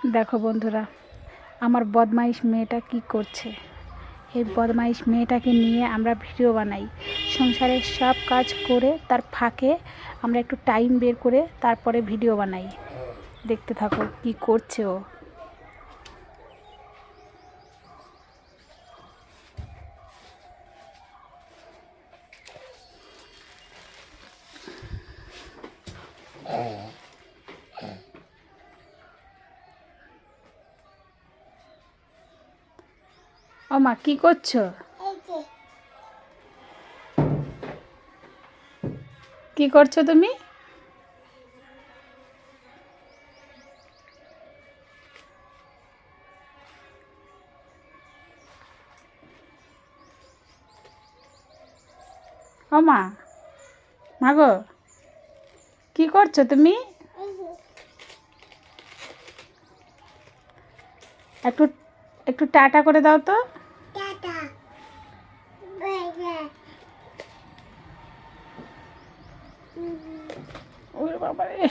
দেখো বন্ধুরা, আমার বদমাইশ মেয়েটা কি করছে। এই বদমাইশ মেয়েটাকে নিয়ে আমরা ভিডিও বানাই। সংসারের সব কাজ করে তার ফাঁকে আমরা একটু টাইম বের করে তারপরে ভিডিও বানাই। দেখতে থাকো কি করছে ও। ও মা, কি করছো? কি করছো তুমি? ও মা, মাগো, কি করছো তুমি? একটু একটু টাটা করে দাও তো। ওরে বাবা রে।